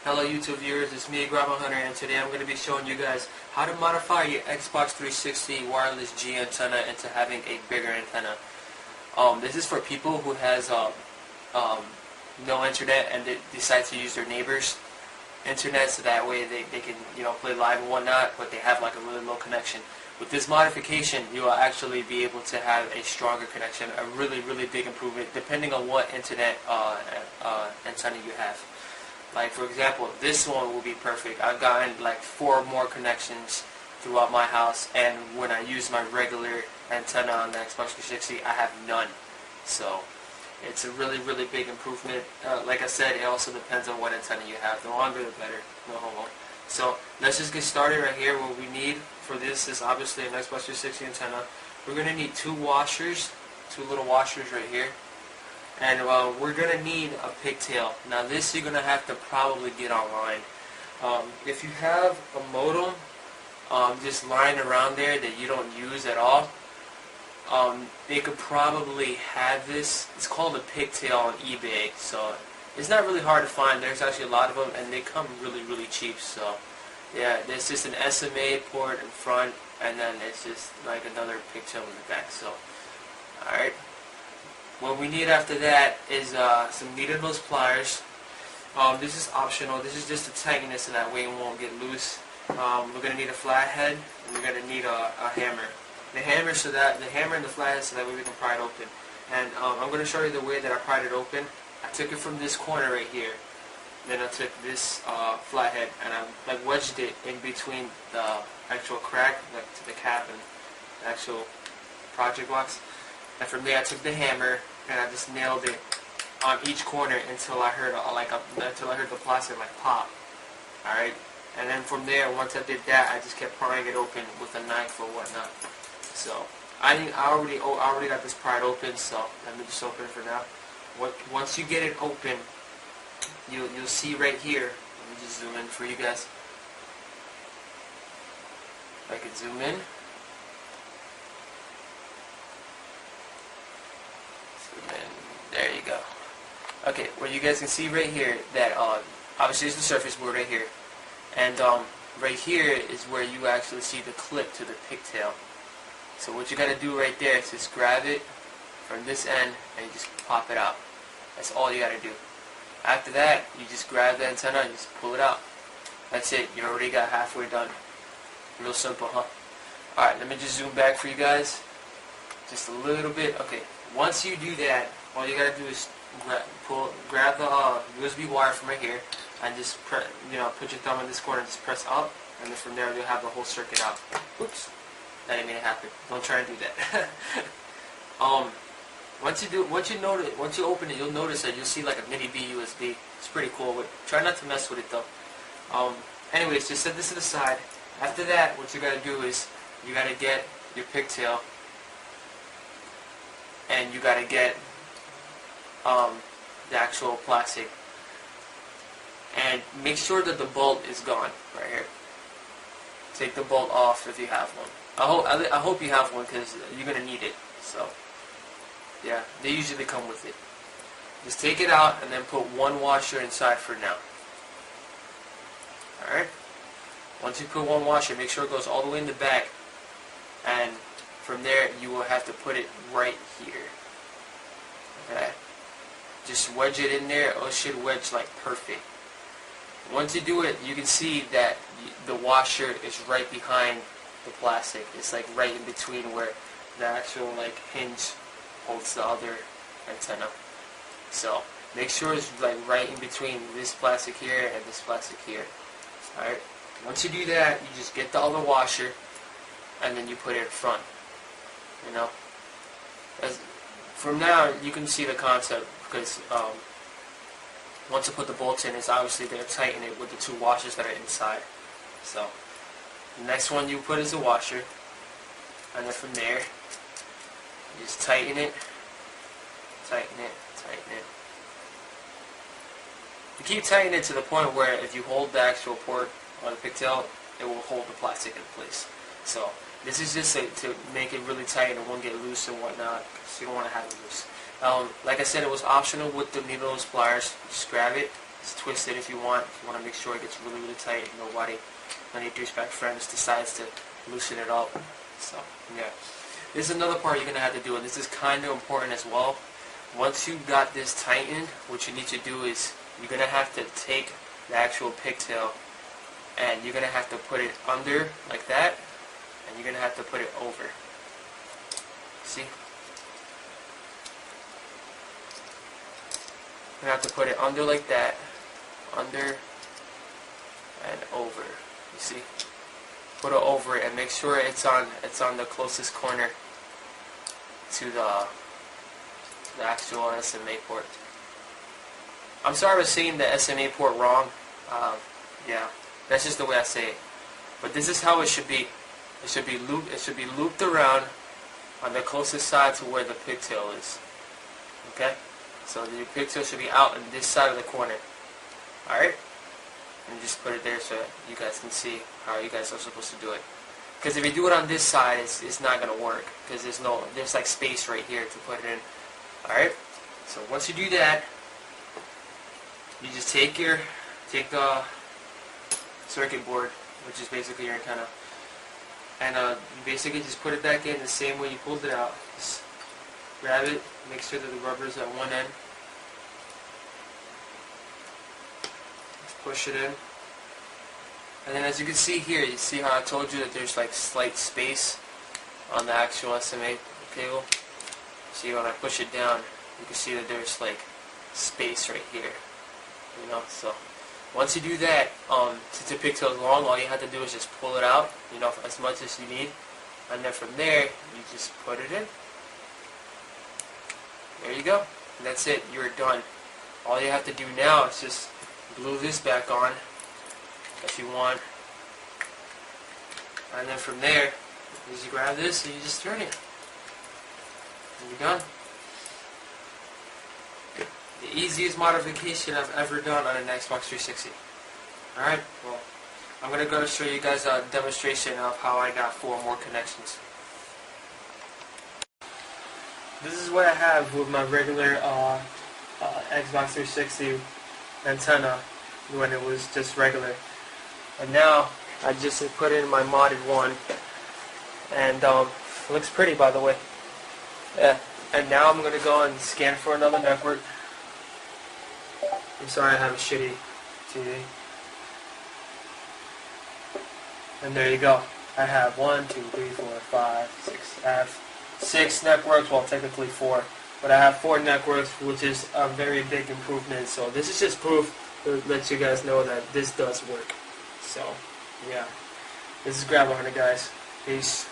Hello YouTube viewers, it's me Grandma Hunter, and today I'm going to be showing you guys how to modify your Xbox 360 wireless G antenna into having a bigger antenna. This is for people who has no internet and they decide to use their neighbor's internet, so that way they can play live and whatnot, but they have like a really low connection. With this modification, you will actually be able to have a stronger connection, a really big improvement depending on what internet antenna you have. Like for example, this one will be perfect. I've gotten like 4 more connections throughout my house, and when I use my regular antenna on the Xbox 360, I have none. So it's a really big improvement. Like I said, it also depends on what antenna you have. The longer the better, no homo. So let's just get started right here. What we need for this is obviously an Xbox 360 antenna. We're going to need 2 washers, 2 little washers right here. And we're going to need a pigtail. Now this you're going to have to probably get online. If you have a modem just lying around there that you don't use at all, they could probably have this. It's called a pigtail on eBay. So it's not really hard to find. There's actually a lot of them, and they come really cheap. So yeah, there's just an SMA port in front, and then it's just like another pigtail in the back. So alright. What we need after that is some needle nose pliers. This is optional. This is just to tighten it so that way it won't get loose. We're going to need a flathead, and we're going to need a hammer. The hammer and the flathead so that way we can pry it open. And I'm going to show you the way that I pried it open. I took it from this corner right here. Then I took this flathead and I wedged it in between the actual crack, like to the cap and the actual project box. And from there I took the hammer and I just nailed it on each corner until I heard the plastic like pop. Alright? And then from there, once I did that, I just kept prying it open with a knife or whatnot. So I already got this pried open, so let me just open it for now. Once you get it open, you'll see right here. Let me just zoom in for you guys. If I could zoom in. There you go. Okay, well you guys can see right here that obviously it's the surface board right here, and right here is where you actually see the clip to the pigtail. So what you gotta do right there is just grab it from this end and you just pop it out. That's all you gotta do. After that, you just grab the antenna and just pull it out. That's it. You already got halfway done. Real simple, huh? Alright, let me just zoom back for you guys. Just a little bit. Okay. Once you do that, all you gotta do is grab the USB wire from right here, and just put your thumb in this corner and just press up, and then from there you'll have the whole circuit out. Oops, that didn't mean to happen. Don't try and do that. Once you open it, you'll notice that you'll see like a mini B USB. It's pretty cool. But try not to mess with it though. Anyways, just set this to the side. After that, what you gotta do is you gotta get your pigtail. And you gotta get the actual plastic, and make sure that the bolt is gone right here. Take the bolt off if you have one. I hope you have one, because you're gonna need it. So yeah, they usually come with it. Just take it out and then put 1 washer inside for now. Alright? Once you put 1 washer, make sure it goes all the way in the back, and from there you will have to put it right here. Okay? Just wedge it in there. Oh, it should wedge like perfect. Once you do it, you can see that the washer is right behind the plastic. It's like right in between where the actual like hinge holds the other antenna. So make sure it's like right in between this plastic here and this plastic here. Alright? Once you do that, you just get the other washer and then you put it in front. You know? From now, you can see the concept, because once you put the bolts in, it's obviously going to tighten it with the 2 washers that are inside. So, the next one you put is the washer, and then from there, you just tighten it, tighten it, tighten it. You keep tightening it to the point where if you hold the actual port or the pigtail, it will hold the plastic in place. So, this is just to make it really tight and it won't get loose and whatnot, because you don't want to have it loose. Like I said, it was optional with the needle nose pliers. Just grab it, Just twist it if you want. If you want to make sure it gets really, really tight and nobody, any douchebag friends decides to loosen it up. So, yeah. This is another part you're going to have to do, and this is kind of important as well. Once you got this tightened, what you need to do is you're going to have to take the actual pigtail and you're going to have to put it under like that, and you're going to have to put it over. See? You have to put it under like that, under and over. You see? Put it over it and make sure it's on the closest corner to the actual SMA port. I'm sorry I was saying the SMA port wrong. Yeah, that's just the way I say it. But this is how it should be. It should be looped around on the closest side to where the pigtail is. Okay? So your pigtail should be out on this side of the corner. Alright? And just put it there so you guys can see how you guys are supposed to do it. Because if you do it on this side, it's not going to work. Because there's like space right here to put it in. Alright? So once you do that, you just take the circuit board, which is basically your antenna, and you basically just put it back in the same way you pulled it out. Just grab it, make sure that the rubber is at one end. Just push it in. And then as you can see here, you see how I told you that there's like slight space on the actual SMA cable? See, when I push it down, you can see that there's like space right here. You know, so once you do that, since the pigtail is long, all you have to do is just pull it out, you know, as much as you need. And then from there, you just put it in. There you go. And that's it. You're done. All you have to do now is just glue this back on if you want. And then from there, you just grab this and you just turn it. And you're done. The easiest modification I've ever done on an Xbox 360. Alright, well, I'm going to go show you guys a demonstration of how I got 4 more connections. This is what I have with my regular Xbox 360 antenna when it was just regular. And now, I just put in my modded one. And it looks pretty, by the way. Yeah. And now I'm going to go and scan for another network. I'm sorry I have a shitty TV. And there you go. I have 1, 2, 3, 4, 5, 6. I have 6 networks, well technically 4. But I have 4 networks, which is a very big improvement. So this is just proof to let you guys know that this does work. So, yeah. This is Grab 100, guys. Peace.